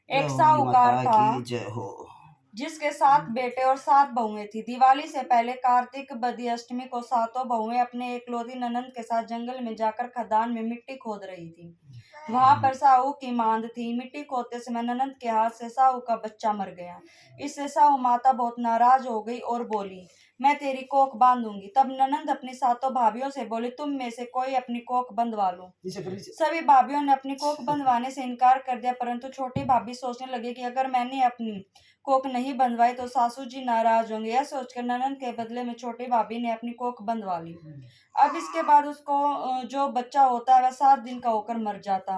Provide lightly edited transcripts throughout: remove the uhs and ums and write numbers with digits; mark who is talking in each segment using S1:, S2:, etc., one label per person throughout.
S1: एक साहूकार था
S2: जय हो।
S1: जिसके 7 बेटे और 7 बहुएं थी। दिवाली से पहले कार्तिक बदी अष्टमी को सातों बहुएं अपने एकलौती ननंद के साथ जंगल में जाकर खदान में मिट्टी खोद रही थी। वहां पर साहू की मांद थी। मिट्टी खोदते समय ननंद के हाथ से साहू का बच्चा मर गया। इससे साहू माता बहुत नाराज हो गई और बोली, मैं तेरी कोख बांधूंगी। तब ननंद अपनी सातों भाभियों से बोली, तुम में से कोई अपनी कोख बंधवा लो। सभी भाभियों ने अपनी कोख बंधवाने से इनकार कर दिया, परंतु छोटी भाभी सोचने लगी कि अगर मैंने अपनी कोख नहीं बंधवाई तो सासू जी नाराज होंगे। यह सोचकर ननंद के बदले में छोटी भाभी ने अपनी कोख बंधवा ली। अब इसके बाद उसको जो बच्चा होता है वह 7 दिन का होकर मर जाता।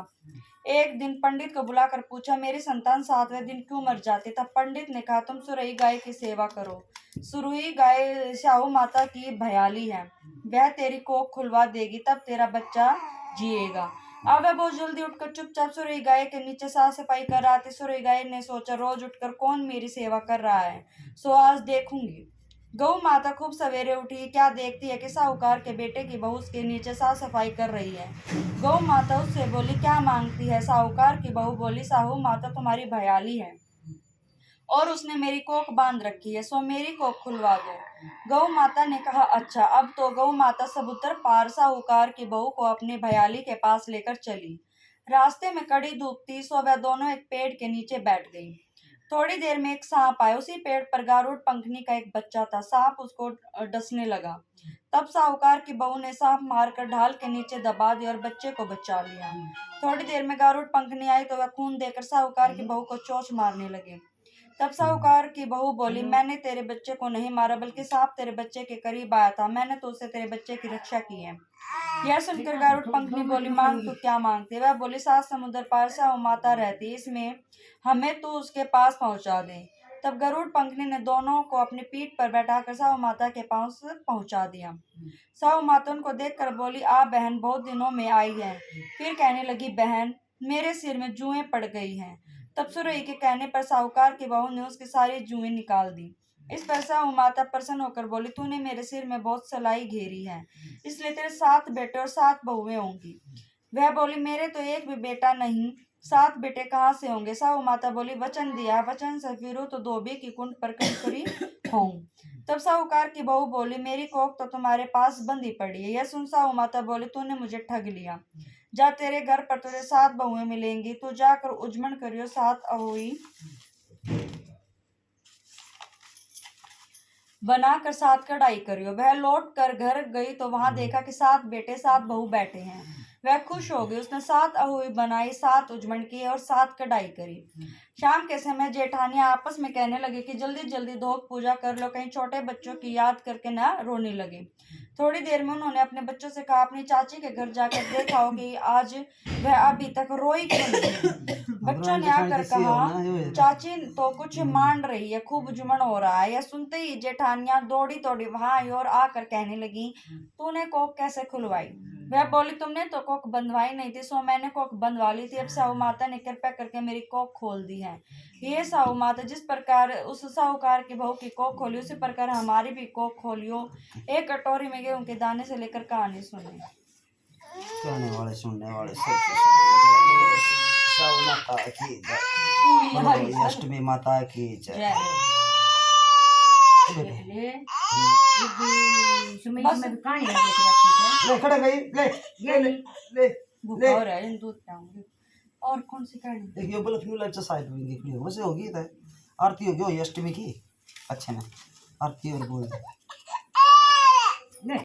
S1: एक दिन पंडित को बुलाकर पूछा, मेरी संतान 7वें दिन क्यों मर जाती? तब पंडित ने कहा, तुम सुरई गाय की सेवा करो। सुरई गाय साहू माता की भयाली है, वह तेरी कोख खुलवा देगी, तब तेरा बच्चा जिएगा। अब वह बहुत जल्दी उठकर चुपचाप सुरई गाय के नीचे साफ सफाई कर रहा था। सुरई गाय ने सोचा, रोज उठकर कौन मेरी सेवा कर रहा है, सो आज देखूंगी। गौ माता खूब सवेरे उठी, क्या देखती है कि साहूकार के बेटे की बहू उसके नीचे साफ सफाई कर रही है। गौ माता उससे बोली, क्या मांगती है? साहूकार की बहू बोली, साहू माता तुम्हारी भयाली है और उसने मेरी कोख बांध रखी है, सो मेरी कोख खुलवा दो। गौ माता ने कहा, अच्छा। अब तो गौ माता सबूतर पार साहूकार की बहू को अपनी भयाली के पास लेकर चली। रास्ते में कड़ी धूप थी, सो वह दोनों एक पेड़ के नीचे बैठ गई। थोड़ी देर में एक सांप आया। उसी पेड़ पर गारुड़ पंखनी का एक बच्चा था। सांप उसको डसने लगा। तब साहूकार की बहू ने सांप मारकर ढाल के नीचे दबा दिया और बच्चे को बचा लिया। थोड़ी देर में गारुड़ पंखनी आई तो वह खून देकर साहूकार की बहू को चोंच मारने लगे। तब साहूकार की बहू बोली, मैंने तेरे बच्चे को नहीं मारा, बल्कि सांप तेरे बच्चे के करीब आया था, मैंने तो उससे तेरे बच्चे की रक्षा की है। यह सुनकर गारुड़ पंखनी बोली, मांग तू क्या मांगती? वह बोली, 7 समुद्र पार साहू माता रहती, इसमें हमें तू उसके पास पहुंचा दे। तब गरुड़ पंखनी ने दोनों को अपनी पीठ पर बैठाकर साहू माता के पास पहुंचा दिया। साहू माता उनको देखकर बोली, आ बहन, बहुत दिनों में आई है। फिर कहने लगी, बहन, मेरे सिर में जुएं पड़ गई हैं। तब सुरई के कहने पर साहूकार की बहू ने उसकी सारी जुएं निकाल दी। इस पर साहू माता प्रसन्न होकर बोली, तूने मेरे सिर में बहुत सलाई घेरी है, इसलिए तेरे 7 बेटे और 7 बहुएं होंगी। वह बोली, मेरे तो एक भी बेटा नहीं, 7 बेटे कहाँ से होंगे? साहू माता बोली, वचन दिया, वचन से फिरूं तो धोबी की कुंड पर कंकरी होऊं। तब साहूकार की बहू बोली, मेरी कोख तो तुम्हारे पास बंधी पड़ी है। यह सुन साहू माता बोली, तूने मुझे ठग लिया। जा, तेरे घर पर तुझे 7 बहुएं मिलेंगी, तू जाकर उजमन करियो 7 अहोई बनाकर 7 कढ़ाई करियो। वह लौट कर घर गई तो वहां देखा कि 7 बेटे 7 बहू बैठे हैं। वह खुश हो गई। उसने 7 अहोई बनाई, 7 उजमन किए और 7 कढ़ाई करी। शाम के समय जेठानियां आपस में कहने लगी कि जल्दी जल्दी धोक पूजा कर लो, कहीं छोटे बच्चों की याद करके ना रोने लगे। थोड़ी देर में उन्होंने अपने बच्चों से कहा, अपनी चाची के घर जाकर देखा हो कि आज वह अभी तक रोई क्यों नहीं। बच्चों ने आकर कहा, चाची तो कुछ मान रही है, खूब जुमन हो रहा है। यह सुनते ही जेठानियां दौड़ी दौड़ी वहां आई और आकर कहने लगी, तूने कोख कैसे खुलवाई? वह बोली, तुमने तो कोख बंधवाई नहीं थी, सो मैंने कोख बंधवा ली थी। अब साहू माता ने कृपा करके मेरी कोख खोल दी है। ये साहू माता, जिस प्रकार उस साहूकार की बहू की कोख खोली, उसी प्रकार हमारी भी कोख खोलियो। एक कटोरी में गेहूं के दाने से लेकर कहानी सुने।
S2: कहने वाले सुनने वाले साहू माता की जय। अष्टमी माता की जय। ले खड़े गई, ले ले ले
S1: बुखार है, दूध पिलाऊंगी। और कौन सी कहानी?
S2: देखिए बोला फ्यू लाइट साइड में देखिए वैसे होगी तो आरती होगी अष्टमी की। अच्छा ना आरती और बोल